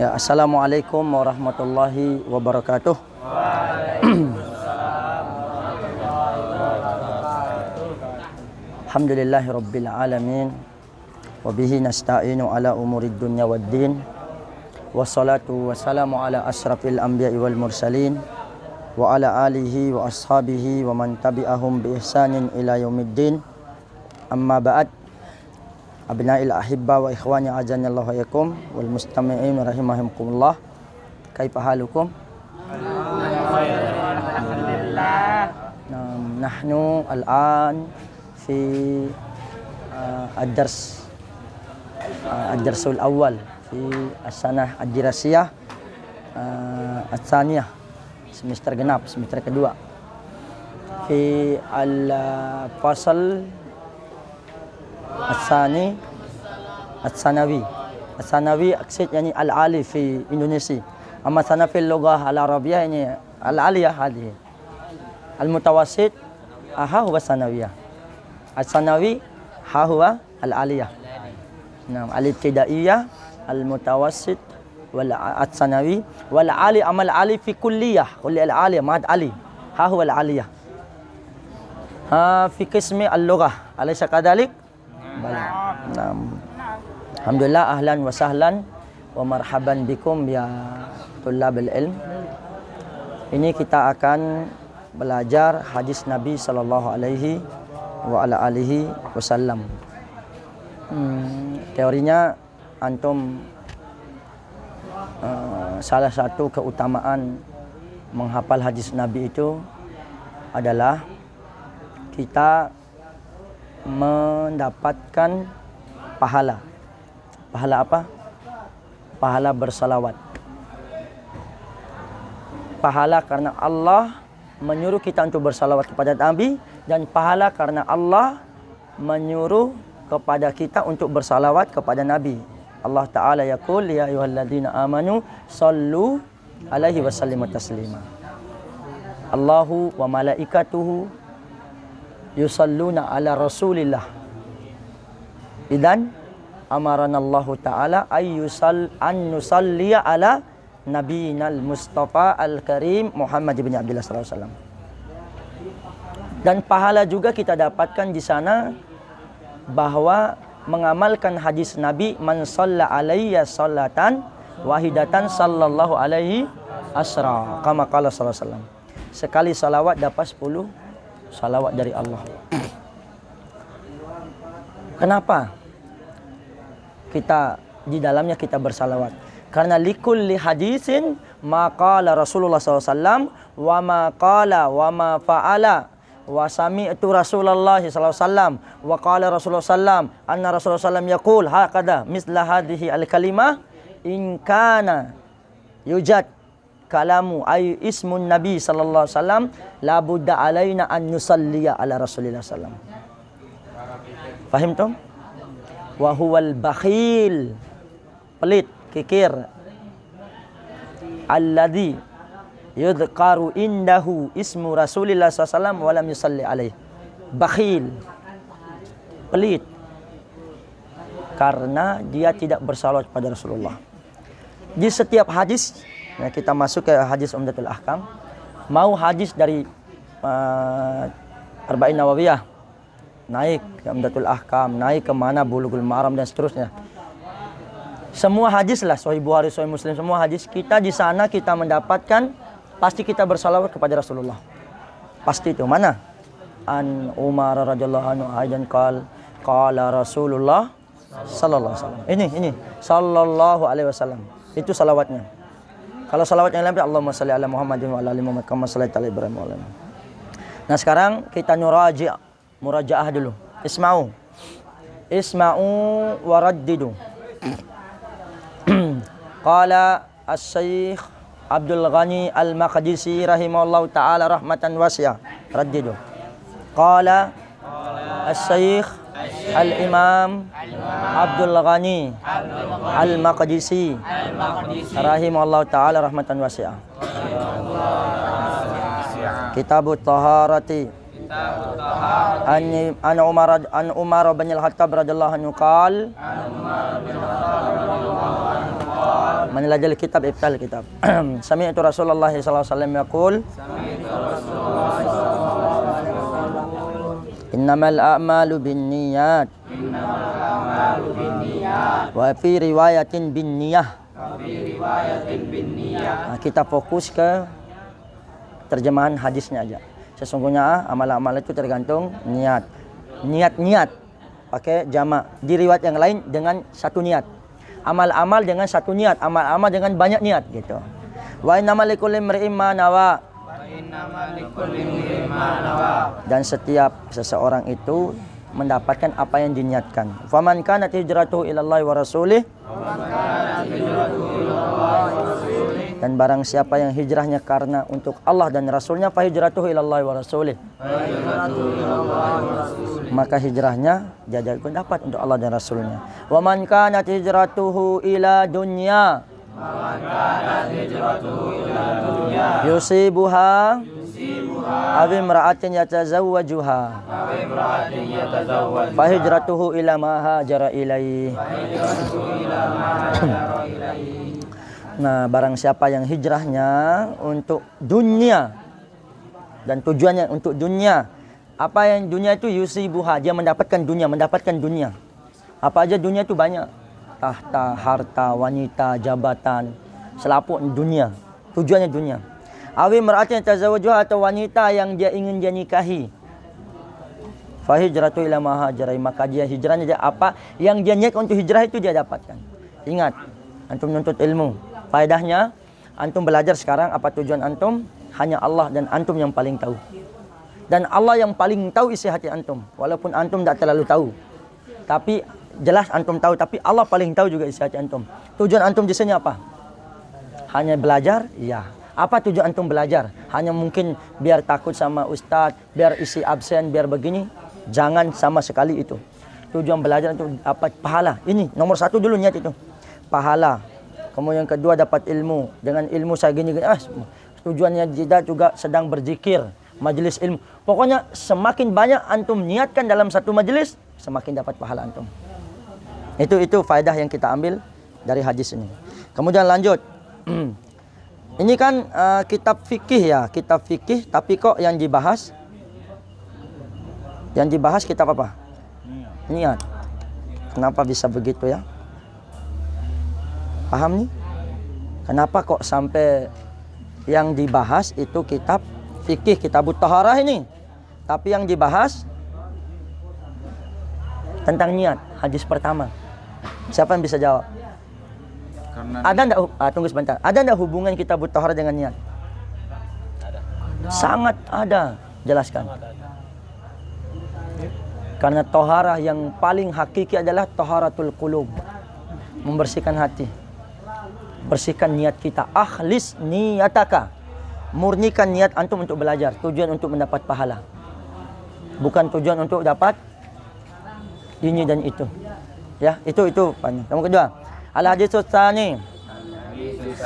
Ya, Assalamualaikum warahmatullahi wabarakatuh. Alhamdulillahi rabbil alamin. Wa bihi nasta'inu ala umurid dunya waddin. Wassalatu wassalamu ala asrafil anbiya'i wal mursalin wa ala alihi wa ashabihi wa man tabi'ahum bi ihsanin ila yaumiddin. Amma ba'd. Abna'il ahibba wa ikhwani azanallahu yakum wal mustami'in rahimakumullah. Kaifa halukum? Alhamdulillah. Nahnu al-an fi ad-darsul awal fi as-sanah ad-dirasiyah as-saniyah, semester genap, semester kedua, fi al-fasal الثاني الثانوي أقصد يعني العالي في إندونيسيا. أما ثانوي في اللغة العربية يعني العالية هذه. المتوسط ها هو الثانوية. الثانوي ها هو العالية. نعم الابتدائية المتوسط والثانوي والعالي. أما العالي في كلية العالية ما العالي ها هو العالية. في قسم اللغة أليس كذلك؟ Alhamdulillah, ahlan wa sahlan wa marhaban bikum ya tullabul ilm. Ini kita akan belajar hadis Nabi sallallahu alaihi wa ala alihi wasallam. Teorinya antum salah satu keutamaan menghafal hadis Nabi itu adalah kita mendapatkan pahala. Pahala apa? Pahala bersalawat. Pahala karena Allah menyuruh kita untuk bersalawat kepada Nabi, dan pahala karena Allah menyuruh kepada kita untuk bersalawat kepada Nabi. Allah Ta'ala yaqul ya ayyuhalladzina amanu sallu alaihi wasallimu taslima. Allahu wa malaikatuhu yusalluna ala rasulillah. Idan amarana Allah Ta'ala an nusalliya ala nabiyinal mustafa al-karim Muhammad ibn Abdullah sallallahu alaihi wasallam. Dan pahala juga kita dapatkan di sana bahwa mengamalkan hadis Nabi, man shalla alayya sholatan wahidatan sallallahu alaihi asra, kama qala sallallahu alaihi wasallam. Sekali salawat dapat 10 salawat dari Allah. Kenapa kita di dalamnya kita bersalawat? Karena likulli hadisin maqala Rasulullah SAW wa ma qala wa ma fa'ala wa sami'tu Rasulullah SAW wa qala Rasulullah SAW anna Rasulullah SAW yaqul hakada misla hadhihi al-kalimah in kana yujad kalamu ay ismun Nabi sallallahu alaihi wasallam la budda alaina an nusalliya ala Rasulillah sallam. Fahim tum? Wa huwal bakhil, pelit, kikir, alladhi yudhkaru indahu ismu Rasulillah sallallahu alaihi wasallam wa lam yusalli alaihi. Bakhil, pelit, karena dia tidak bersalawat pada Rasulullah. Di setiap hadis, kita masuk ke hadis Umdatul Ahkam. Mau hadis dari Arba'in Nawawiyah, naik ke Umdatul Ahkam, naik ke mana Bulughul Maram dan seterusnya. Semua hadis lah, Sahih Bukhari, Sahih Muslim, semua hadis kita di sana kita mendapatkan pasti kita bersalawat kepada Rasulullah. Pasti itu. Mana? An Umar radhiyallahu anhu aidan qala Rasulullah sallallahu alaihi wasallam. Ini sallallahu alaihi wasallam. Itu salawatnya. Kalau salawat yang lain, Allahumma shalli ala Muhammadin wa ala ali Muhammad kama shallaita ala Ibrahim wa ala ali. Nah, sekarang kita murajaah dulu. Isma'u wa raddidu. Qala as-Syekh Abdul Ghani al-Maqdisi rahimahullahu ta'ala rahmatan wasi'ah. Raddidu. Qala as-Syekh Al-Imam Abdul Ghani Al-Maqdisi rahimahullah ta'ala rahmatan wasi'ah. Kitabut Taharati an Umar bin Al-Khattab radhiyallahu anhu qala Man lajal kitab ibtal kitab. Sami'tu Rasulullah sallallahu alaihi wasallam yaqul. Innamal a'malu binniyat. Wa fi riwayatin binniyah. Nah, kita fokus ke terjemahan hadisnya aja. Sesungguhnya amal-amal itu tergantung niat. Niat-niat pakai jamak. Di riwayat yang lain dengan satu niat. Amal-amal dengan satu niat, amal-amal dengan banyak niat gitu. Wa innamal likulli imri'in ma nawa. Dan setiap seseorang itu mendapatkan apa yang diniatkan. Faman kanat hijratuhu ilallahi wa rasulih. Dan barang siapa yang hijrahnya karena untuk Allah dan Rasulnya, fa hijratuhu ilallahi wa rasulih. Maka hijrahnya dia dapat untuk Allah dan Rasulnya. Wa man kanat hijratuhu ila dunya. Yusibuha aw imra'atin yatazawwajuha. Fa hijratuhu ila ma hajara ilaihi. Nah, barang siapa yang hijrahnya untuk dunia dan tujuannya untuk dunia. Apa yang dunia itu yusibuha, dia mendapatkan dunia. Apa aja dunia itu banyak. Tahta, harta, wanita, jabatan, selaput dunia. Tujuannya dunia. Awi mer'atin tazawwajuha, atau wanita yang dia ingin dia nikahi. Fa hijratu ila ma hajara, maka dia hijrahnya dia apa yang dia niat untuk hijrah itu dia dapatkan. Ingat, antum menuntut ilmu. Faedahnya, antum belajar sekarang apa tujuan antum, hanya Allah dan antum yang paling tahu. Dan Allah yang paling tahu isi hati antum. Walaupun antum tak terlalu tahu. Tapi jelas antum tahu, tapi Allah paling tahu juga isi hati antum. Tujuan antum di sini apa? Hanya belajar? Ya. Apa tujuan antum belajar? Hanya mungkin biar takut sama ustadz, biar isi absen, biar begini? Jangan sama sekali itu. Tujuan belajar untuk dapat pahala. Ini nomor satu dulu niat itu. Pahala. Kemudian yang kedua dapat ilmu. Dengan ilmu saya gini. Tujuannya tidak juga sedang berzikir. Majelis ilmu. Pokoknya semakin banyak antum niatkan dalam satu majelis, semakin dapat pahala antum. Itu faedah yang kita ambil dari hadis ini. Kemudian lanjut. Ini kan kitab fikih ya. Kitab fikih, tapi kok yang dibahas? Yang dibahas kitab apa? Niat. Kenapa bisa begitu ya? Paham nih? Kenapa kok sampai yang dibahas itu kitab fikih, kitabut taharah ini? Tapi yang dibahas tentang niat, hadis pertama. Siapa yang bisa jawab? Ada enggak? Tunggu sebentar. Ada enggak hubungan kitabut taharah dengan niat? Ada. Sangat ada. Jelaskan. Karena taharah yang paling hakiki adalah taharatul qulub. Membersihkan hati. Bersihkan niat kita. Akhlis niyataka. Murnikan niat antum untuk belajar. Tujuan untuk mendapat pahala. Bukan tujuan untuk dapat ini dan itu. Ya, itu. Yang kedua. Al-hadits tsani.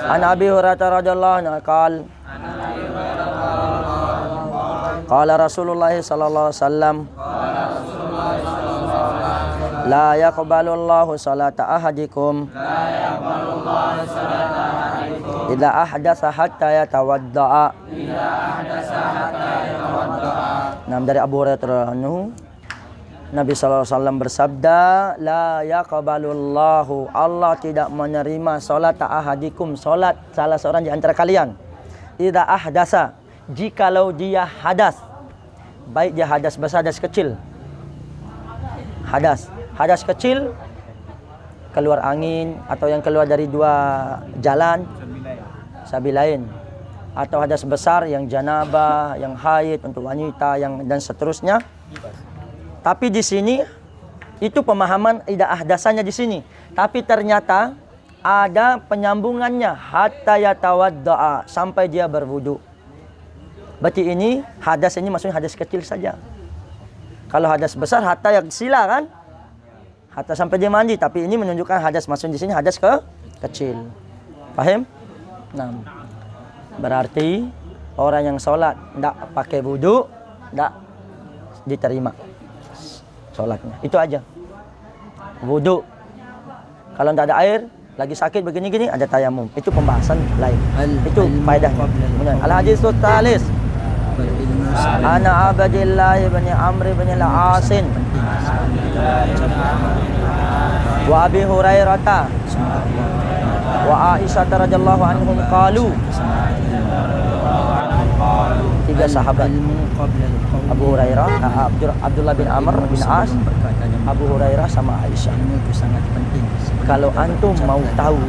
An Abi Hurairah radhiyallahu anhu qala qala Rasulullah sallallahu alaihi wasallam la yaqbalu Allahu salata ahadikum idza ahdatsa hatta yatawaddaa. Nah, dari Abu Hurairah anhu Nabi SAW bersabda, la yaqbalullahu, Allah tidak menerima salat ahadikum, salat salah seorang di antara kalian, idza ahdasa, jikalau dia hadas, baik dia hadas besar, hadas kecil. Hadas kecil, keluar angin atau yang keluar dari dua jalan, sabilain, atau hadas besar yang janabah, yang haid untuk wanita, yang dan seterusnya. Tapi di sini itu pemahaman tidak ahdasannya di sini. Tapi ternyata ada penyambungannya hatta yatawaddaa, sampai dia berwudu. Berarti ini hadas ini maksudnya hadas kecil saja. Kalau hadas besar hatta yagsila kan? Hatta sampai dia mandi, tapi ini menunjukkan hadas maksudnya di sini hadas kecil. Paham? Nah, berarti orang yang sholat tidak pakai wudu tidak diterima sholatnya. Itu aja. Wudu. Kalau tidak ada air, lagi sakit begini-gini ada tayamum. Itu pembahasan lain. Itu faedahnya. Kemudian al-haditsus tsalis. Ana Abdillah bin Amr bin al-Asin wa Abi Hurairah wa Aisyah radhiyallahu anhum qalu. Tiga sahabat, Abu Hurairah, Abdullah bin Amr bin As, Abu Hurairah sama Aisyah. Kalau antum mau tahu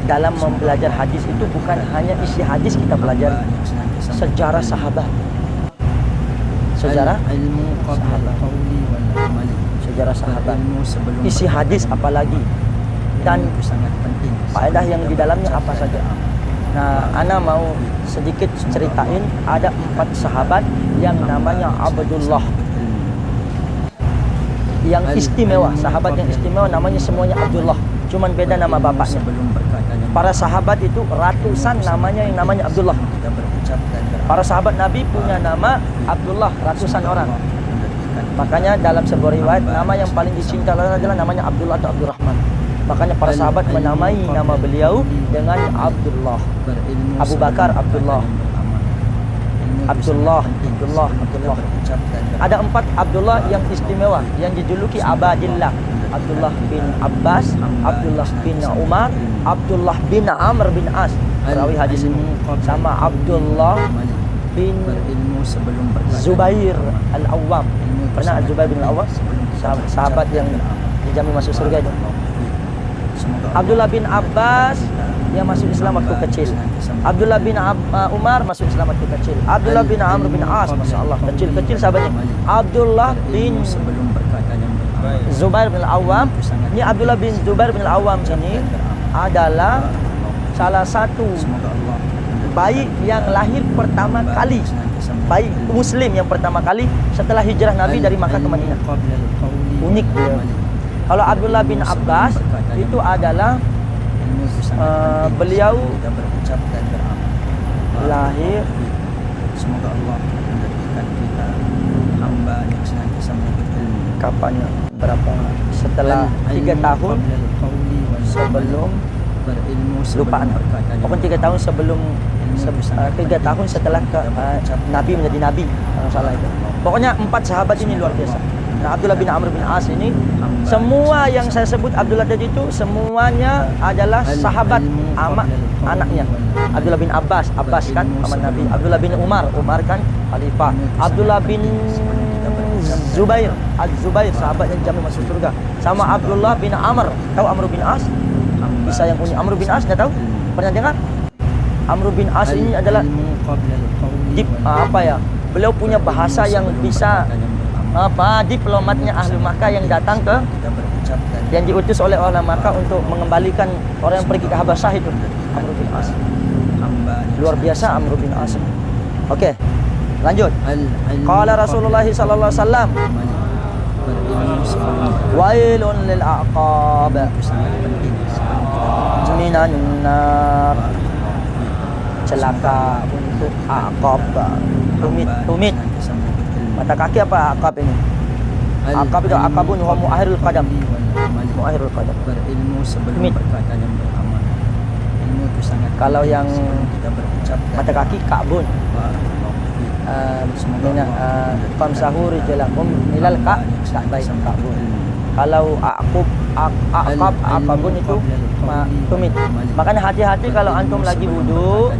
dalam mempelajari hadis itu bukan hanya isi hadis kita pelajari, sejarah sahabat, sejarah sahabat, sejarah sahabat, isi hadis apalagi, dan faedah yang di dalamnya apa saja. Nah, ana mau sedikit ceritain ada 4 sahabat yang namanya Abdullah, yang istimewa, sahabat yang istimewa namanya semuanya Abdullah, cuman beda nama bapaknya. Para sahabat itu ratusan namanya yang namanya Abdullah. Para sahabat Nabi punya nama Abdullah ratusan orang. Makanya dalam sebuah riwayat nama yang paling dicintai adalah namanya Abdullah atau Abdurrahman. Makanya para sahabat menamai nama beliau dengan Abdullah. Abu Bakar Abdullah. Abdullah. Ada 4 Abdullah yang istimewa yang dijuluki Abadillah. Abdullah bin Abbas, Abdullah bin Umar, Abdullah bin Amr bin As. Perawi hadis ini sama Abdullah bin Zubair Al-Awwam. Pernah Zubair bin Al-Awwam? Sahabat yang dijamin masuk surga itu. Abdullah bin Abbas yang masuk Islam waktu kecil. Abdullah bin Umar masuk Islam waktu kecil. Abdullah bin Amr bin As, masyaallah, kecil-kecil sahabatnya. Abdullah bin Zubair bin Al-Awwam. Ini Abdullah bin Zubair bin Al-Awwam ini adalah salah satu bayi yang lahir pertama kali, bayi muslim yang pertama kali setelah hijrah Nabi dari Makkah ke Madinah. Unik dia. Kalau Abdullah bin Abbas itu adalah beliau lahir, semoga Allah memberikan kita hamba yang senantiasa menuntut ilmu. Kapannya? Berapa? Setelah 3 tahun sebelum berilmu, lupaan. Pokoknya 3 tahun sebelum 3 tahun setelah Nabi menjadi Nabi, kalau salah itu. Pokoknya 4 sahabat ini luar biasa. Nah, Abdullah bin Amr bin As ini, semua yang saya sebut Abdullah tadi itu semuanya adalah sahabat anaknya. Abdullah bin Abbas kan paman Nabi. Abdullah bin Umar kan khalifah. Abdullah bin Zubair, sahabat yang jamin masuk surga. Sama Abdullah bin Amr. Tahu Amr bin As? Bisa yang unik. Amr bin As, enggak tahu? Pernah dengar? Amr bin As ini adalah beliau punya bahasa yang bisa diplomatnya ahli Makkah yang datang ke, yang diutus oleh orang Makkah untuk mengembalikan orang yang pergi ke Habasyah itu. Amr bin As. Luar biasa Amr bin As. Oke, lanjut. Qala Rasulullah sallallahu alaihi wasallam, wailun lil aqab minan nar. Celaka untuk aqab, tumit. Mata kaki apa aqab ini? Aqab itu aqabun wa mu'akhirul qadam. Mu'akhirul qadam. Berilmu sebelum perkataan yang beramal. Ilmu itu sangat. Kalau yang mata kaki ka'bun. Famsahu rijlakum ilal ka'bayn ka'bun. Kalau aqabun itu tumit. Makanya hati-hati kalau antum lagi wudu.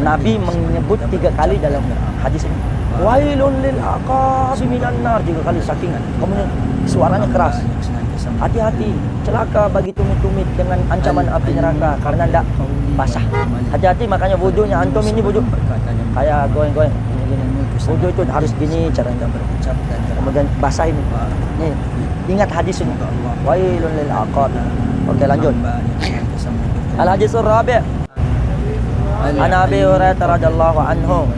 Nabi menyebut 3 kali dalam hadis ini. Wailun lil aqabi minan nar, 3 kali, saking kemudian suaranya keras. Hati-hati, celaka bagi tumit-tumit dengan ancaman api neraka karena tidak basah. Hati-hati, makanya wudunya antum ini wudu kayak goyang-goyang gini. Wudu itu harus gini caranya. Kemudian basah ini. Nih, ingat hadis ini. Wailun lil aqab. Oke, lanjut. Al-haditsul rabi'. An Abi Hurairah radhiyallahu anhu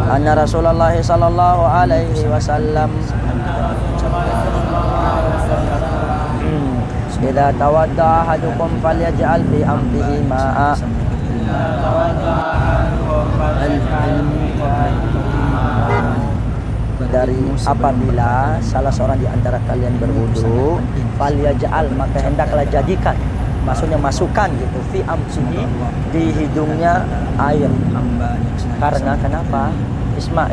anna Rasulullah sallallahu alaihi wasallam idza tawadda ahadukum falyaj'al fi anfihi ma'a dari apabila salah seorang di antara kalian berwudu, falyaj'al, maka hendaklah jadikan, maksudnya masukkan gitu, fi amsihi, di hidungnya air. Karena kenapa? Isma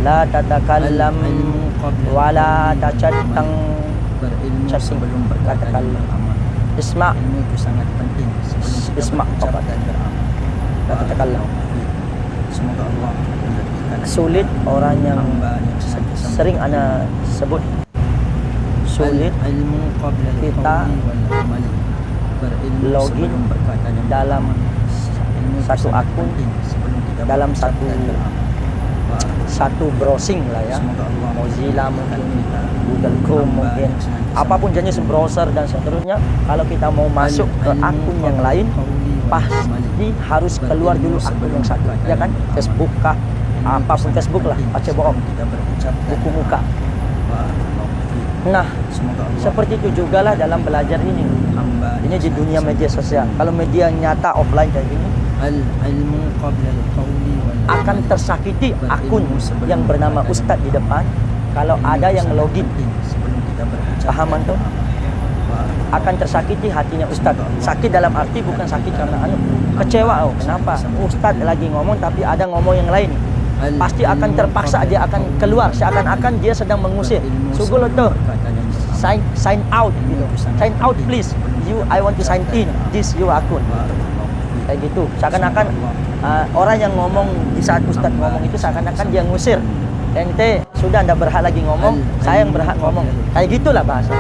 la tatakallam wala tacattang berilmu sebelum berkata dan beramal. Isma Ilmu itu sangat penting. Isma berucap dan beramal. la tatakallam. Semoga Allah memberikan Sulit orang yang hamba yang senantiasa sering ana sebut sulit ilmu qabla kita al-qawli wal amali. Berilmu login sebelum berkata dan dalam Ilmu itu satu sangat akun, penting sebelum kita dalam berucap satu dan beramal. satu browsing lah ya, Semoga Allah Mozilla mungkin, kita Google Chrome mungkin, apapun jenis browser dan seterusnya. Kalau kita mau masuk ke akun yang lain, pasti harus keluar dulu akun yang satu, ya kan? Facebook kah, apapun Facebook lah, pakai bohong, kita berucap buku muka. Nah, seperti itu juga lah dalam belajar ini. Ini di dunia media sosial. Kalau media nyata offline kayak gini, ilmu qabla al-qawli wal akan tersakiti akun yang bernama Ustadz di depan. Kalau ada yang login, sebelum kita berucap. paham antum? Akan tersakiti hatinya Ustadz. Sakit dalam arti bukan sakit karena kecewa. Oh, kenapa? Ustadz lagi ngomong tapi ada ngomong yang lain. Pasti akan terpaksa dia akan keluar, seakan-akan dia sedang mengusir. Sugul tuh, sign out gitu. Sign out please. I want to sign in this your akun. Kayak gitu. Seakan-akan orang yang ngomong di saat Ustadz ngomong itu seakan-akan dia ngusir. Ente sudah anda berhak lagi ngomong, saya yang berhak ngomong. Kayak gitulah bahasa.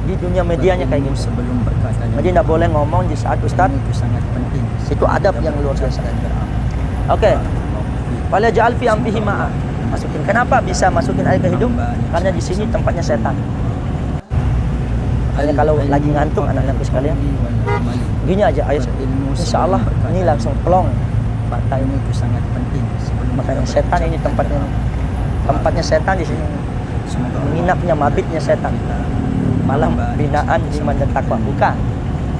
Di dunia medianya kayak gitu. Jadi tidak boleh ngomong di saat Ustadz. Itu adab yang luar biasa. Oke. Fala ja'al fi amfihi ma'a. Masukin. Kenapa bisa masukin air ke hidung? Karena di sini tempatnya setan. Makanya kalau lagi ngantuk anak-anakku sekalian, gini aja air. Insya Allah ini langsung plong. Mata ini itu sangat penting. Makanya setan ini tempatnya setan di sini. Menginapnya, mabitnya setan. Malam binaan iman dan takwa. Bukan.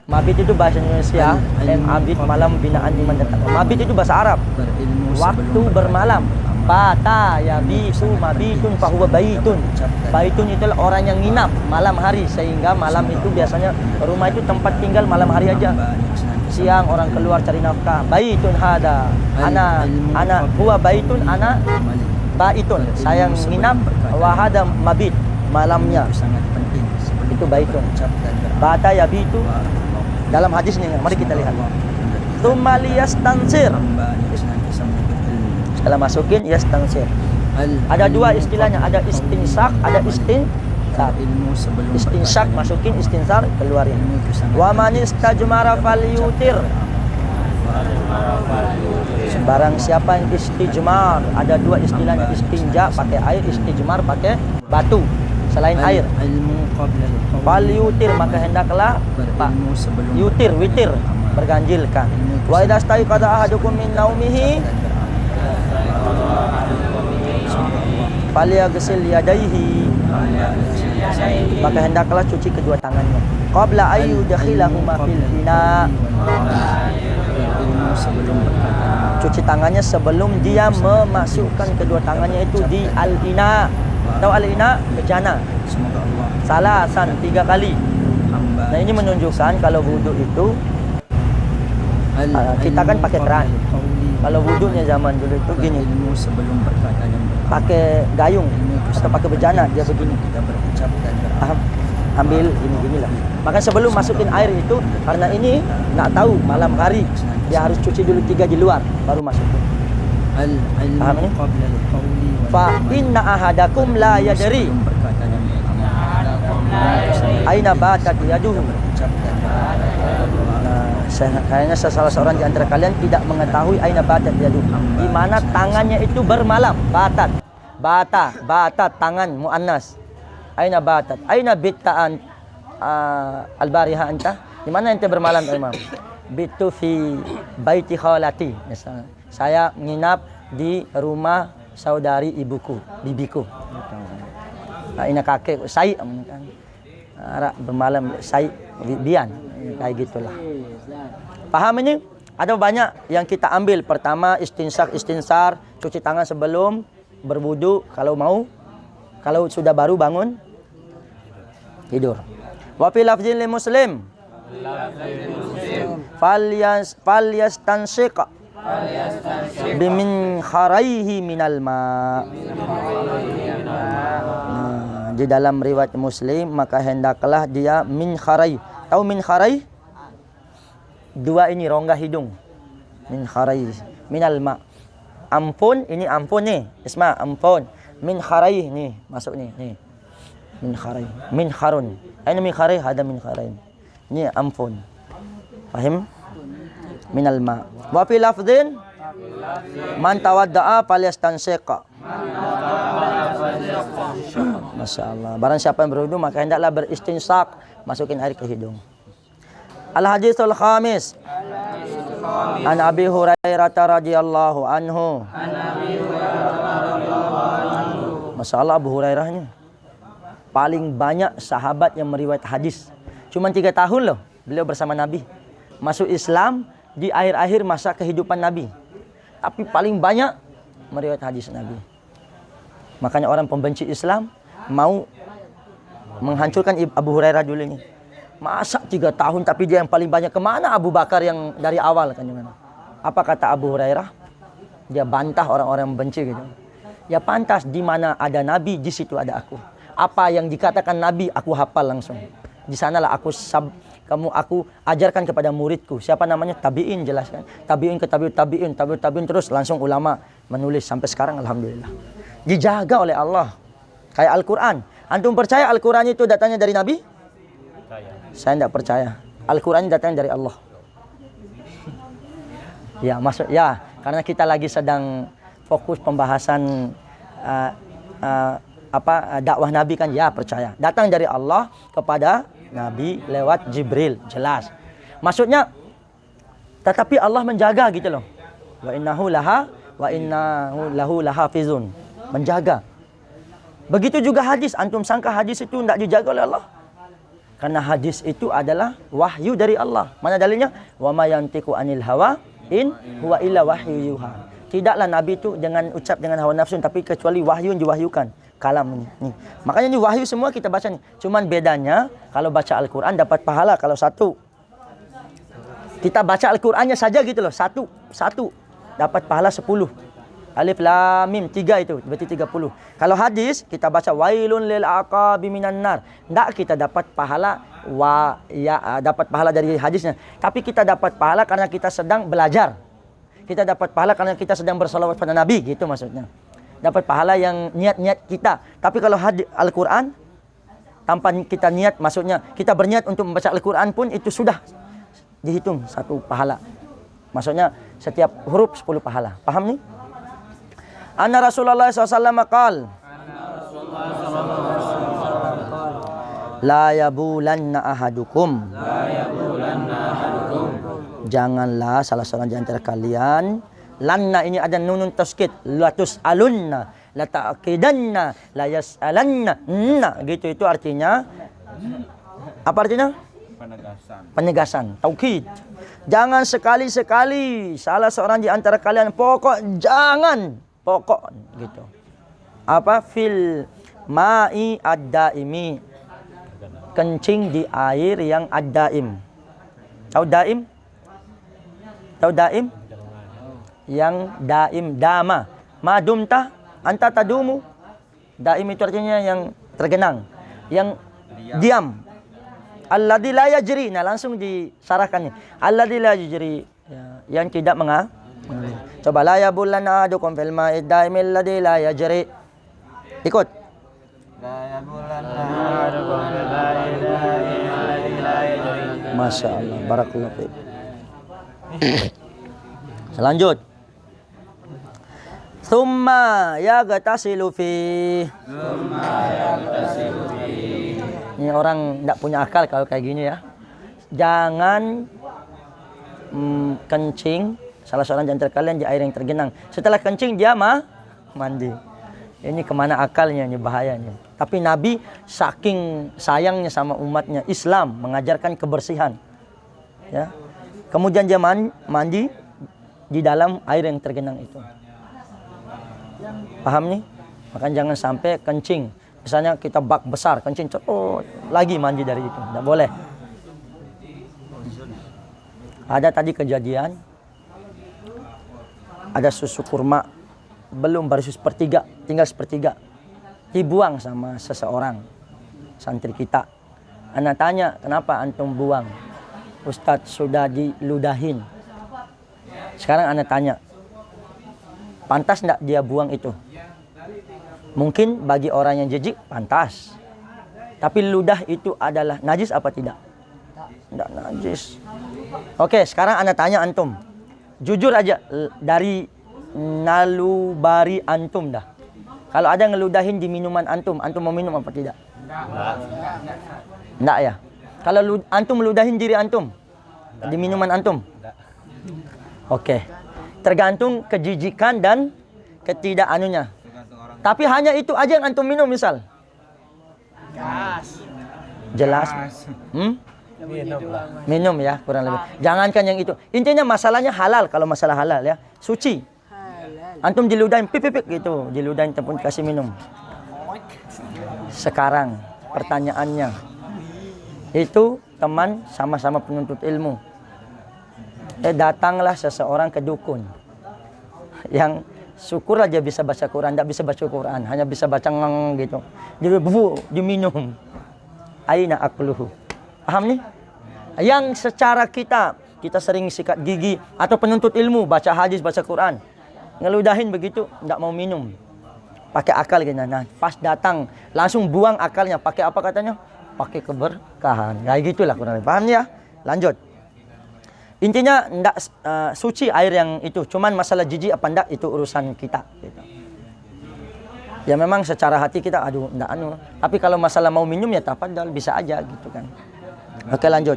Mabit itu bahasa Indonesia, mabit malam binaan iman dan takwa. Mabit itu bahasa Arab. Waktu bermalam. Bata yabitu mabitun fahuwa baitun. Baitun itulah orang yang nginap malam hari, sehingga malam itu biasanya rumah itu tempat tinggal malam hari aja. Siang orang keluar cari nafkah. Baitun hada. Ana huwa baitun ana baitun. Saya nginap wa hada mabit. Malamnya. Itu baitun. Bata yabitu. Dalam hadis ini, mari kita lihat. Tsumma liyastansir. Setelah masukin yastansir. Ada dua istilahnya, ada istinsak, ada istinsar. Istinsak masukin, istinsar keluarin. Wa man istajmara falyutir. Barang siapa yang istijmar, ada dua istilahnya, istinja pakai air, istijmar pakai batu selain air. Falyutir, maka hendaklah yutir, witir, berganjilkan. Wa idza staiqadha ahadukum min naumihi falyaghsil yadayhi, maka hendaklah cuci kedua tangannya. Qabla ayu dakhilahuma fil ina, cuci tangannya sebelum dia memasukkan kedua tangannya itu di al-ina. Tahu al-ina? Bejana. Salasan, 3 kali. Nah ini menunjukkan kalau wudhu itu kita kan pakai keran. Kalau wudhunya zaman dulu itu gini, pakai gayung atau pakai bejana, dia begini. Paham? Ambil gini lah. Maka sebelum masukin air itu, karena ini nggak tahu malam hari, dia harus cuci dulu 3 di luar baru masukin. Paham ini? Fa inna ahadakum la yadri aina batat yaduhu. Kayaknya salah seorang di antara kalian tidak mengetahui aina batat yaduhu, di mana tangannya itu bermalam. Batat tangan muannas. Aina batat, aina bitaan al-bariha anta. Di mana ente bermalam imam? Bitu fi baiti khalati. Saya menginap di rumah saudari ibuku, bibiku. Aina kakek, saya bermalam, saya bian, kayak gitulah. Paham ini? Ada banyak yang kita ambil. Pertama istinsar, cuci tangan sebelum berwudu kalau mau. Kalau sudah baru bangun tidur. Wa fi lafzin li Muslim falyastansiq bimin kharaihi minal ma. Nah, di dalam riwayat Muslim maka hendaklah dia min kharai. Tahu min kharai? Dua ini rongga hidung. Min kharai minal ma. Ampun, ini ampun nih. Isma, ampun. Min kharai nih, masuk nih. Min kharai. Min kharun. Aina min kharai? Hada min kharai. Ini ampun. Fahim? Minal ma. Wa fi lafdhin man tawadda'a falyastansiq. Masya Allah. Barang siapa yang berwudu maka hendaklah beristinsak, masukin air ke hidung. Al-hadithul khamis. An Abi Hurairah radhiyallahu anhu. Masya Allah, Abu Hurairahnya paling banyak sahabat yang meriwayat hadis. Cuma 3 tahun loh beliau bersama Nabi. Masuk Islam di akhir-akhir masa kehidupan Nabi. Tapi paling banyak meriwayat hadis Nabi. Makanya orang pembenci Islam mau menghancurkan Abu Hurairah dulu ini. Masa 3 tahun tapi dia yang paling banyak? Kemana Abu Bakar yang dari awal kan? Apa kata Abu Hurairah? Dia bantah orang-orang yang benci gitu. Ya pantas, di mana ada Nabi di situ ada aku. Apa yang dikatakan Nabi aku hafal langsung. Di sanalah aku ajarkan kepada muridku. Siapa namanya? Tabi'in, jelaskan. Tabi'in ke tabi'in terus langsung ulama menulis sampai sekarang alhamdulillah. Dijaga oleh Allah. Kayak Al-Qur'an. Antum percaya Al-Qur'an itu datangnya dari Nabi? Saya tidak percaya. Al-Qur'an datangnya dari Allah. Ya, karena kita lagi sedang fokus pembahasan dakwah Nabi kan, ya percaya. Datang dari Allah kepada Nabi lewat Jibril, jelas. Maksudnya tetapi Allah menjaga gitu loh. Wa innahu lahu lahafizun. Menjaga. Begitu juga hadis. Antum sangka hadis itu tidak dijaga oleh Allah? Karena hadis itu adalah wahyu dari Allah. Mana dalilnya? Wa ma yantiqu anil hawa in huwa illa wahyu yuha. Tidaklah Nabi itu dengan ucap dengan hawa nafsu, tapi kecuali wahyu yang diwahyukan. Kalam ini. Makanya ini wahyu semua kita baca nih. Cuman bedanya kalau baca Al-Quran dapat pahala kalau satu. Kita baca Al-Qurannya saja gitu loh. Satu. Dapat pahala 10. Alif lam mim 3 itu berarti 30. Kalau hadis kita baca wailun lil aqabi minan nar. Enggak kita dapat pahala dapat pahala dari hadisnya. Tapi kita dapat pahala karena kita sedang belajar. Kita dapat pahala karena kita sedang bersalawat pada Nabi, gitu maksudnya. Dapat pahala yang niat-niat kita. Tapi kalau Al-Quran tanpa kita niat, maksudnya kita berniat untuk membaca Al-Quran pun itu sudah dihitung 1 pahala. Maksudnya setiap huruf 10 pahala. Paham nih? Anna Rasulullah SAW qala la yabulanna ahadukum. Janganlah salah seorang di antara kalian, lanna ini ada nunun taskid, latus alunna, la ta'kidanna, la yas'alanna. Gitu itu artinya apa artinya? Penegasan, taukid. Jangan sekali-sekali salah seorang di antara kalian jangan gitu. Apa? Fil ma'i ad-daimi. Kencing di air yang ad-daim. Tahu daim? Tahu daim? Yang daim, dama. Madumta anta tadumu. Daim itu artinya yang tergenang, yang diam. Alladzi la yajri. Nah, langsung disarahkannya. Alladzi la yajri, yang tidak mengalir. Coba la yabulanna ahadukum fil ma'id daimil ladzi la yajri. Ikut. La yabulanna ahadukum fil ma'id daimil ladzi la yajri. Masya Allah, barakallahu fiik. Selanjut. Tsumma yaghtasilu fi. Ini orang tidak punya akal kalau kayak gini ya. Jangan kencing salah seorang di antara kalian di air yang tergenang. Setelah kencing dia mandi. Ini kemana akalnya, ini bahayanya. Tapi Nabi saking sayangnya sama umatnya, Islam mengajarkan kebersihan. Ya. Kemudian dia mandi di dalam air yang tergenang itu. Paham nih? Maka jangan sampai kencing Misalnya kita bak besar, kencing, lagi mandi dari itu. Tidak boleh. Ada tadi kejadian, ada susu kurma, belum baru sepertiga, tinggal sepertiga. Dibuang sama seseorang, santri kita. Anak tanya, kenapa antum buang? Ustadz sudah diludahin. Sekarang anak tanya, pantas enggak dia buang itu? Mungkin bagi orang yang jijik, pantas. Tapi ludah itu adalah najis apa tidak? Tidak najis. Oke, sekarang anak tanya antum. Jujur aja, dari nalubari antum dah. Kalau ada ngeludahin di minuman antum mau minum apa tidak? Enggak ya? Kalau antum meludahin diri antum di minuman antum? Oke. Tergantung kejijikan dan ketidakanunya. Tapi hanya itu aja yang antum minum misal. Jelas. Minum ya, kurang lebih. Jangankan yang itu. Intinya masalahnya halal. Kalau masalah halal ya, suci. Antum diludahin pipik gitu, diludahin tempun kasih minum. Sekarang pertanyaannya, itu teman sama-sama penuntut ilmu. Datanglah seseorang ke dukun yang syukur aja bisa baca Quran, tidak bisa baca Quran, hanya bisa baca ngeng gitu. Jadi diminum. Aina akluhu. Paham nih? Yang secara kita sering sikat gigi atau penuntut ilmu, baca hadis, baca Quran, ngeludahin begitu, tidak mau minum. Pakai akal gitu. Nah, pas datang langsung buang akalnya. Pakai apa katanya? Pakai keberkahan. Kayak gitulah kurang lebih. Paham ya? Lanjut. Intinya ndak suci air yang itu, cuman masalah jijik apa ndak itu urusan kita gitu. Ya memang secara hati kita aduh ndak anu, tapi kalau masalah mau minum ya tafadhol bisa aja gitu kan. Oke, lanjut.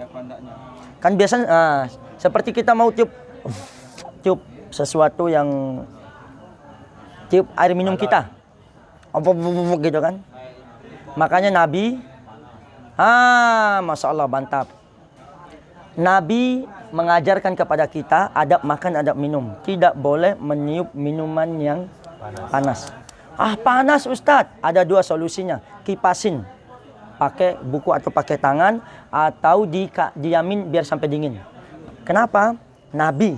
Kan biasanya seperti kita mau tiup sesuatu yang tiup air minum kita. Apa gitu kan. Makanya Nabi Masya Allah, mantap. Nabi mengajarkan kepada kita adab makan, adab minum. Tidak boleh meniup minuman yang panas. Panas Ustadz. Ada dua solusinya. Kipasin. Pakai buku atau pakai tangan. Atau diamin biar sampai dingin. Kenapa? Nabi.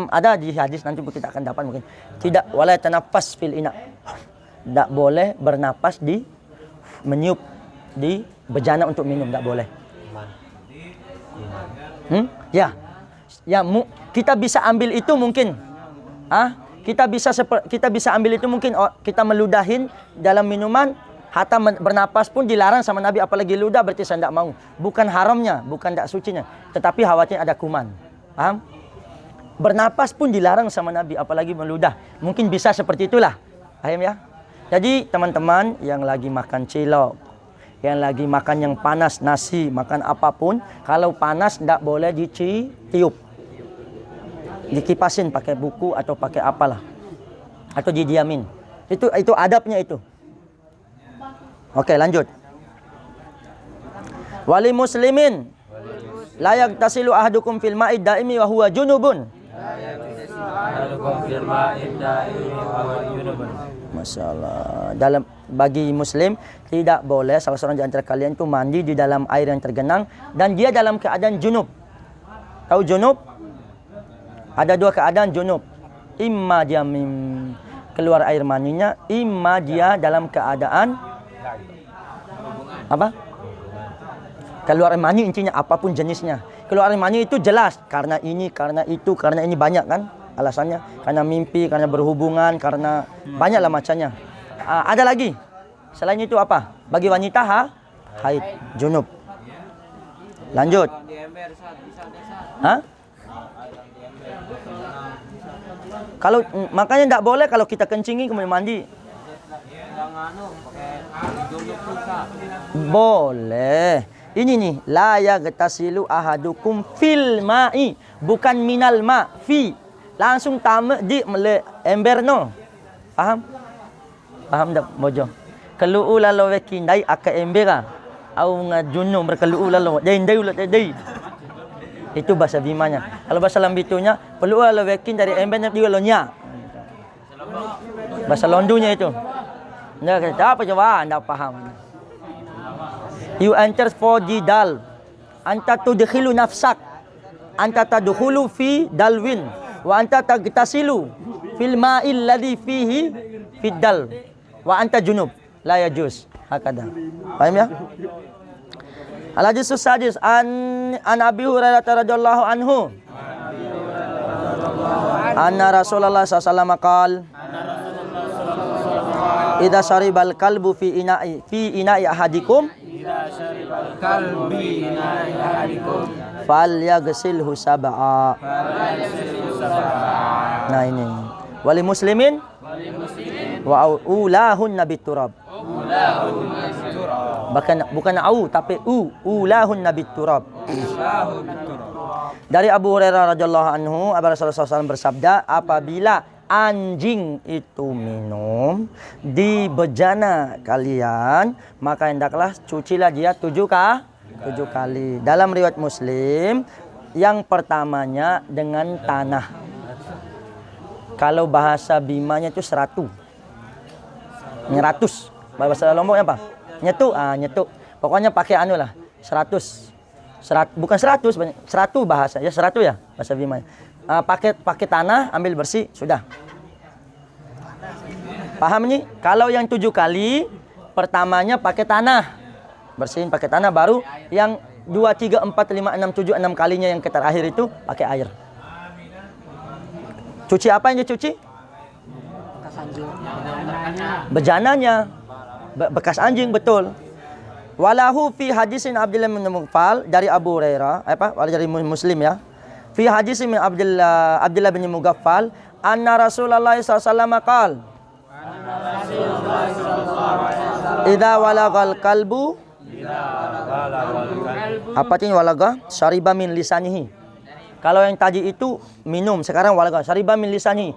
Ada di hadis, nanti kita akan dapat mungkin. Tidak, wala tanafas fil ina. Tidak boleh bernapas meniup di bejana untuk minum. Tidak boleh. Kita bisa ambil itu mungkin. Kita bisa ambil itu mungkin. Kita meludahin dalam minuman, hatta bernapas pun dilarang sama Nabi, apalagi ludah berarti saya tidak mau. Bukan haramnya, bukan tidak sucinya, tetapi khawatir ada kuman. Paham? Bernapas pun dilarang sama Nabi, apalagi meludah. Mungkin bisa seperti itulah. Paham ya? Jadi teman-teman yang lagi makan cilok, yang lagi makan yang panas, nasi, makan apapun, kalau panas tidak boleh ditiup. Dikipasin pakai buku atau pakai apalah. Atau didiamin. Itu adabnya itu. Oke, lanjut. Wali muslimin la yagtasilu ahadukum fil ma'id daimi wa huwa junubun. Masalah bagi muslim tidak boleh salah seorang di antara kalian itu mandi di dalam air yang tergenang dan dia dalam keadaan junub. Tahu junub? Ada dua keadaan junub. Imma dia keluar air maninya, imma dia dalam keadaan apa? Keluar air mani, intinya apapun jenisnya. Keluar air mani itu jelas karena ini, karena itu, karena ini, banyak kan alasannya. Karena mimpi, karena berhubungan, karena banyaklah macamnya. Ada lagi. Selain itu apa? Bagi wanita haid, junub. Lanjut. Kalau makanya tidak boleh kalau kita kencingi kemudian mandi. Boleh. Ini nih, la yagtasilu ahadukum fil ma'i, bukan minal ma, fi. Langsung tamak di ember no. Paham? Paham tak bojo? Keluu lalu wekin dai aka embera. Au ngajunno berkeluu lalu dai ulat dai. Itu bahasa Bimanya. Kalau bahasa Lambitunya, perlu lalu wekin dari embernya juga lonya. Bahasa Londunya itu. Nggak kata apa coba? Anda paham. You enter for jidal. Anta tudkhilu nafsak. Anta tadkhulu fi dalwin. Wa anta tagtasilu fil ma'il ladhi fihi fid dal. Wa anta junub. La yajuz. Hakada. Paham ya? Al-hadis sadis an Abi Hurairah radhiyallahu anhu. Anna Rasulullah sallallahu alaihi wasallam qaal idza syaribal kalbu fi ina'i ahadikum falyaghsilhu sab'a. Nah ini wali muslimin wa ulahun nabi turab. Bukan au tapi ulahun nabi turab. Dari Abu Hurairah radhiyallahu anhu, Rasulullah SAW bersabda, apabila anjing itu minum di bejana kalian, maka hendaklah cucilah dia 7 kali. Dalam riwayat Muslim, yang pertamanya dengan tanah. Kalau bahasa Bimanya itu 100. Bahasa Lomboknya apa? Nyetuk. Pokoknya pakai anu lah, 100. Bukan 100, 100 bahasa. Ya 100 ya bahasa Bima. Pakai tanah, ambil bersih, sudah. Paham nih? Kalau yang 7 kali, pertamanya pakai tanah. Bersihin pakai tanah, baru yang 2, 3, 4, 5, 6, 7, 6 kalinya yang terakhir itu pakai air. Cuci apa yang dicuci? Bejananya. Bekas anjing, betul. Walahu fi hadisin Abdullah bin Mughaffal dari Abu Hurairah, dari Muslim ya. Fi hadisin min Abdullah bin Mughaffal anna Rasulullah sallallahu alaihi wasallam qaal idza walagal kalbu apa artinya walaga? Syariba min lisanihi. Kalau yang tadi itu minum, sekarang walaga syariba min lisanihi.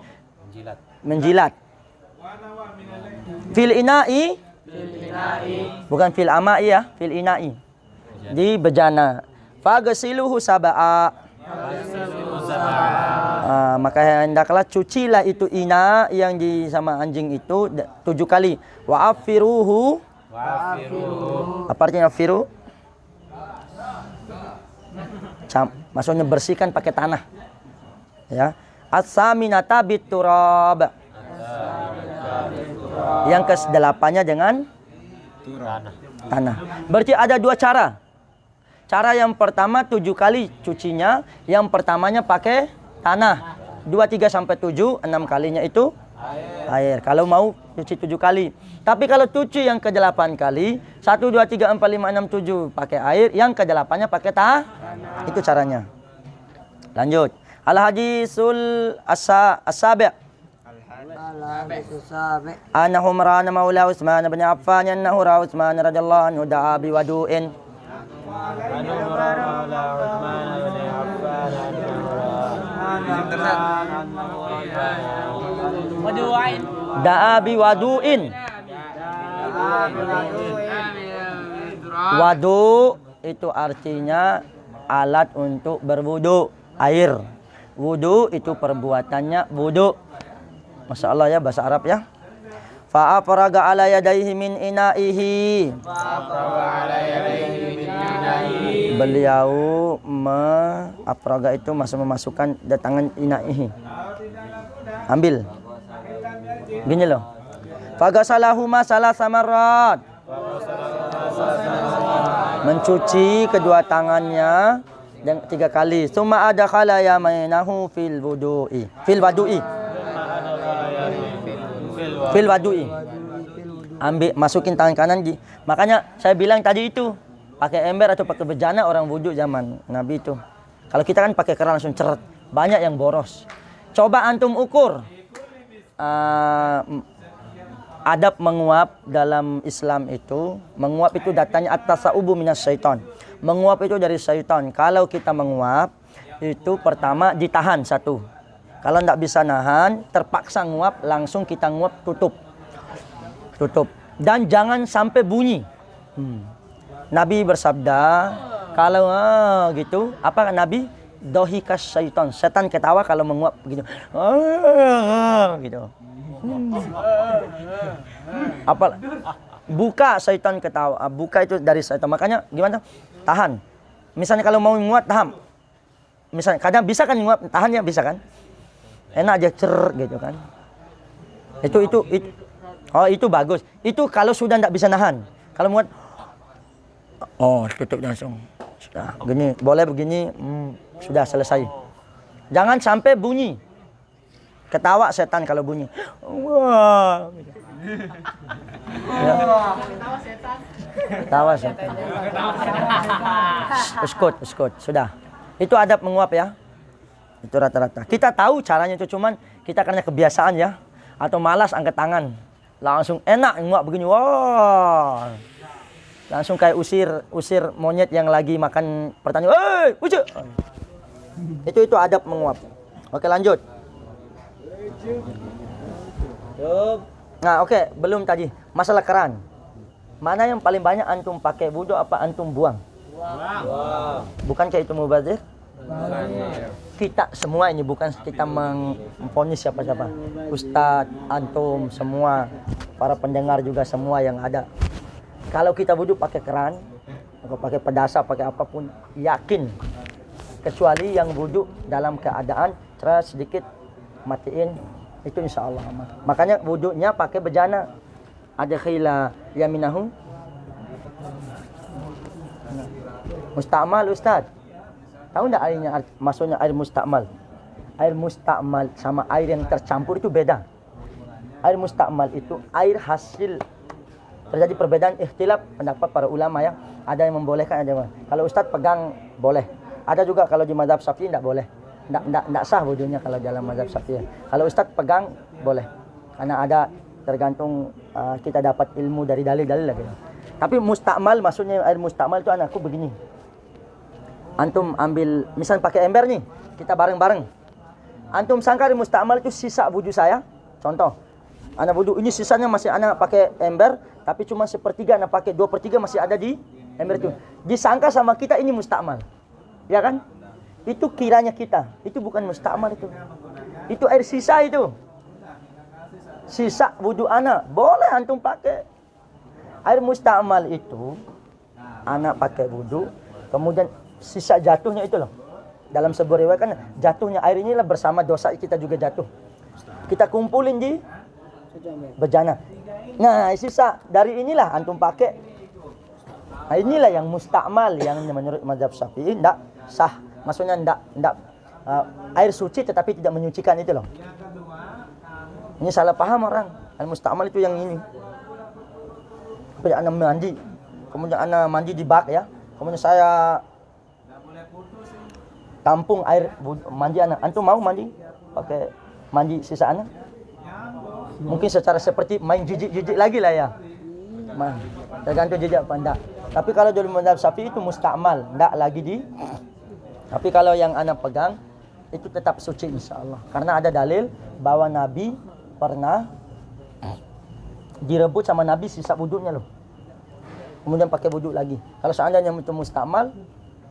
Menjilat. Fil ina'i bukan fil ama'i ya, fil ina'i. Di bejana. Faghsiluhu sab'a. Maka hendaklah cucilah itu ina yang di sama anjing itu 7 kali. Wa afiruhu. Apa artinya afiru? Maksudnya bersihkan pakai tanah. Ya. As-saminata biturab. Yang ke-8-nya dengan tanah. Berarti ada 2 cara. Cara yang pertama 7 kali cucinya. Yang pertamanya pakai tanah. 2, 3 sampai 7, 6 kalinya itu air. Kalau mau cuci 7 kali. Tapi kalau cuci yang ke-8 kali, 1, 2, 3, 4, 5, 6, 7 pakai air. Yang ke-8-nya pakai tanah. Itu caranya. Lanjut. Al-hadisul as-sabi'. Anna Umran maula Utsman bin Affan annahu ra'a Utsman radhiyallahu anhu da'a bi wadu'in. Da'a bi wadu'in. Wadu itu artinya alat untuk berwudu, air. Wudu itu perbuatannya wudu. Masya Allah ya, bahasa Arab ya. Fa'afraga ala yadayhi min ina'ihi. Beliau afraga itu memasukkan tangan ina'ihi. Ambil. Gini loh. Fagasalahuma salasa marrat. Mencuci kedua tangannya 3 kali. Summa adkhala yaminahu fil wudu'i. Fil wadu'i. Ambil, masukin tangan kanan. Makanya saya bilang tadi itu, pakai ember atau pakai bejana orang wudhu zaman Nabi itu. Kalau kita kan pakai keran langsung ceret. Banyak yang boros. Coba antum ukur. Adab menguap dalam Islam itu. Menguap itu datanya at-tasa'ubu minas syaitan. Menguap itu dari syaitan. Kalau kita menguap, itu pertama ditahan 1. Kalau tidak bisa nahan, terpaksa nguap, langsung kita nguap, tutup. Dan jangan sampai bunyi. Nabi bersabda, kalau gitu, apa Nabi? dohikas syaitan. Setan ketawa kalau menguap begitu. Gitu. Apa? Buka syaitan ketawa. Buka itu dari syaitan. Makanya gimana? Tahan. Misalnya kalau mau nguap tahan. Misalnya kadang bisa kan nguap, tahan ya bisa kan? Enak aja gitu kan. Itu. Oh, itu bagus. Itu kalau sudah tidak bisa nahan. Kalau muat, tutup langsung. Sudah, gini, boleh begini, sudah selesai. Jangan sampai bunyi. Ketawa setan kalau bunyi. Wah. Ya. Ketawa setan. Uskut. Sudah. Itu adab menguap ya. Itu rata-rata. Kita tahu caranya itu, cuman kita karena kebiasaan ya. Atau malas angkat tangan. Langsung enak nguap begini. Wah. Langsung kayak usir monyet yang lagi makan pertanyaan. Usir. Itu adab menguap. Oke, lanjut. Nah, oke, belum tadi. Masalah keran. Mana yang paling banyak antum pakai wudu apa antum buang? Bukan kayak itu mubazir? Kita semua ini bukan kita memponis siapa-siapa. Ustadz, antum, semua para pendengar juga semua yang ada. Kalau kita wudu pakai keran, atau pakai pedasa, pakai apapun, yakin. Kecuali yang wudu dalam keadaan sedikit matiin, itu insya Allah aman. Makanya wudunya pakai bejana. Ada khila yaminahu. Mustakmal Ustadz. Tahu enggak airnya, maksudnya air mustakmal? Air mustakmal sama air yang tercampur itu beda. Air mustakmal itu air hasil terjadi perbedaan ikhtilaf pendapat para ulama ya. Ada yang membolehkan, ada yang kalau Ustadz pegang boleh. Ada juga kalau di mazhab Syafi'i enggak boleh. Enggak sah wudunya kalau dalam mazhab Syafi'i. Kalau Ustadz pegang boleh. Karena ada tergantung kita dapat ilmu dari dalil-dalil lagi. Tapi mustakmal maksudnya air mustakmal itu anakku begini. Antum ambil, misal pakai ember nih, kita bareng-bareng. Antum sangka di mustakmal itu sisa wudu saya. Contoh, anak wudu ini sisanya masih anak pakai ember, tapi cuma sepertiga anak pakai, 2/3 masih ada di ember itu. Disangka sama kita ini mustakmal. Ya kan? Itu kiranya kita. Itu bukan mustakmal itu. Itu air sisa itu. Sisa wudu anak. Boleh antum pakai. Air mustakmal itu anak pakai wudu, kemudian sisa jatuhnya itu loh. Dalam sebuah riwayat kan jatuhnya air inilah bersama dosa kita juga jatuh. Kita kumpulin di bejana. Nah, sisa dari inilah antum pakai. Nah, inilah yang mustakmal yang menurut mazhab Syafi'i enggak sah. Maksudnya enggak air suci tetapi tidak menyucikan itu loh. Ini salah paham orang. Al mustakmal itu yang ini. Kemudian anak mandi. Kemudian anak mandi di bak ya. Kemudian saya tampung air mandi anak. Antum mau mandi pakai mandi sisa anak? Mungkin secara seperti main jijik-jijik lagi lah ya. Tergantung jijik apa enggak. Tapi kalau dalam mazhab Syafi'i itu mustakmal, enggak lagi di. Tapi kalau yang anak pegang itu tetap suci insyaallah. Karena ada dalil bahwa Nabi pernah direbut sama Nabi sisa wudunya loh. Kemudian pakai wudu lagi. Kalau seandainya itu mustakmal,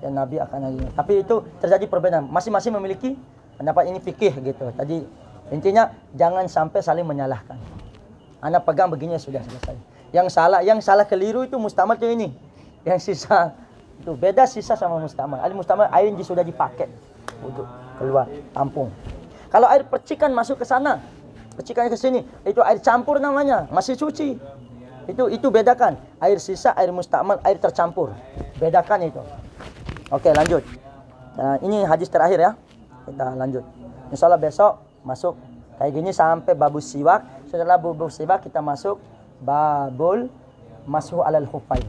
ya Nabi akan lagi. Tapi itu terjadi perbedaan. Masing-masing memiliki pendapat, ini fikih gitu. Tadi intinya jangan sampai saling menyalahkan. Anak pegang begini sudah selesai. Yang salah keliru itu mustakmal itu ini. Yang sisa itu beda sisa sama mustakmal. Air mustakmal air yang sudah dipakai wudu keluar tampung. Kalau air percikan masuk ke sana, percikannya ke sini, itu air campur namanya, masih suci. Itu bedakan. Air sisa, air mustakmal, air tercampur. Bedakan itu. Oke, lanjut. Nah, ini hadis terakhir ya. Kita lanjut. Insyaallah besok masuk kayak gini sampai babus siwak. Setelah babus siwak kita masuk babul mashu alal khuffain.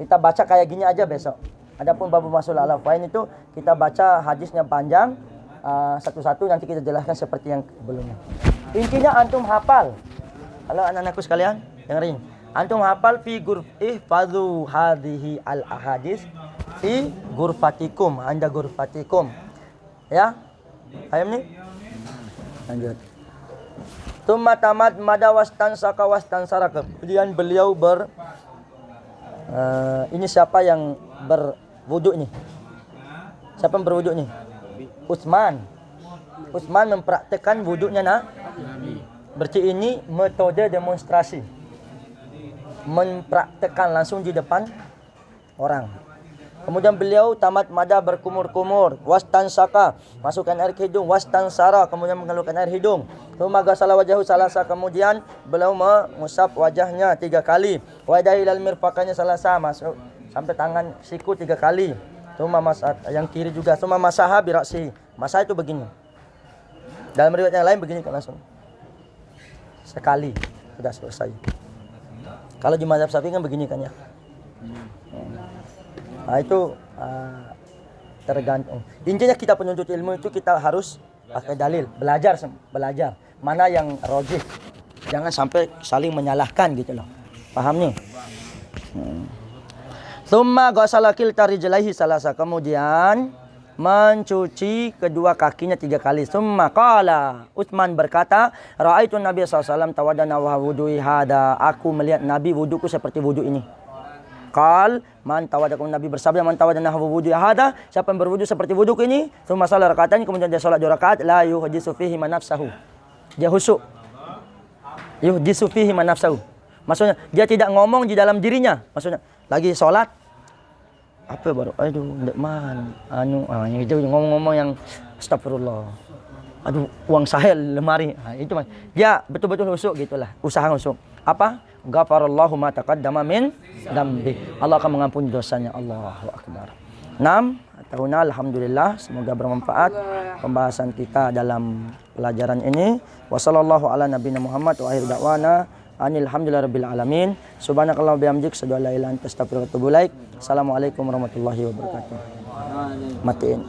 Kita baca kayak gini aja besok. Adapun babul mashu alal khuffain itu kita baca hadisnya panjang satu-satu, nanti kita jelaskan seperti yang sebelumnya. Intinya antum hafal. Halo anak-anakku sekalian, dengerin. Antum hafal fi ihfazu hadhihi al ahadis fi ghurfatikum, anda ghurfatikum. Ya? Paham nih? Lanjut. Tsumma tamad madawastan sakawastan saraka. Kemudian beliau ini siapa yang berwudu ini? Siapa yang berwudu ini? Utsman. Utsman mempraktikkan wuduknya Nabi. Berarti ini metode demonstrasi. Mempraktikkan langsung di depan orang. Kemudian beliau tamat mada berkumur-kumur, wastan saka, masukkan air ke hidung, wastan sara, kemudian mengeluarkan air hidung. Thumma ghasala wajahu salasa, kemudian beliau mengusap wajahnya 3 kali. Wa yadahi ilal mirfaqaini salasa, masuk sampai tangan siku 3 kali. Thumma masah yang kiri juga, thumma masaha bi ra'sihi. Masah itu begini. Dalam riwayat yang lain begini kan langsung. Sekali sudah selesai. Kalau di mazhab Syafi'i kan begini kan ya. Nah, itu tergantung. Intinya kita penuntut ilmu itu kita harus pakai dalil, belajar. Mana yang rojih. Jangan sampai saling menyalahkan gitu loh. Paham nih? Tsumma ghasala kilta rijlaihi salasa. Kemudian mencuci kedua kakinya 3 kali. Tsumma qala, Utsman berkata, ra'aitu Nabi SAW tawadana wa wudu'i hada. Aku melihat Nabi wuduku seperti wudu ini. Qal man tawadakum, Nabi bersabda, man tawadana wudu hada, siapa yang berwudu seperti wudu ini, tsumma salat rakaatain, kemudian dia salat 2 rakaat, la yuhdisu fihi man nafsahu. Dia husuk. Yuhdisu fihi man nafsahu. Maksudnya dia tidak ngomong di dalam dirinya. Maksudnya lagi salat apa baru aduh man itu ngomong-ngomong yang astagfirullah. Aduh, uang sahel lemari. Itu mas. Dia betul-betul husuk gitulah, usaha husuk. Apa? Ghafarallahu ma taqaddama min dambi. Allah akan mengampuni dosanya. Allahu akbar. 6 tahun alhamdulillah, semoga bermanfaat pembahasan kita dalam pelajaran ini. Wassallallahu ala nabiyina Muhammad wa akhir da'wana alhamdulillahirabbil alamin. Subhanakallah bihamdik, asyhadu an la ilaha illa anta astaghfiruka wa atubu ilaik. Assalamualaikum warahmatullahi wabarakatuh. Matiin.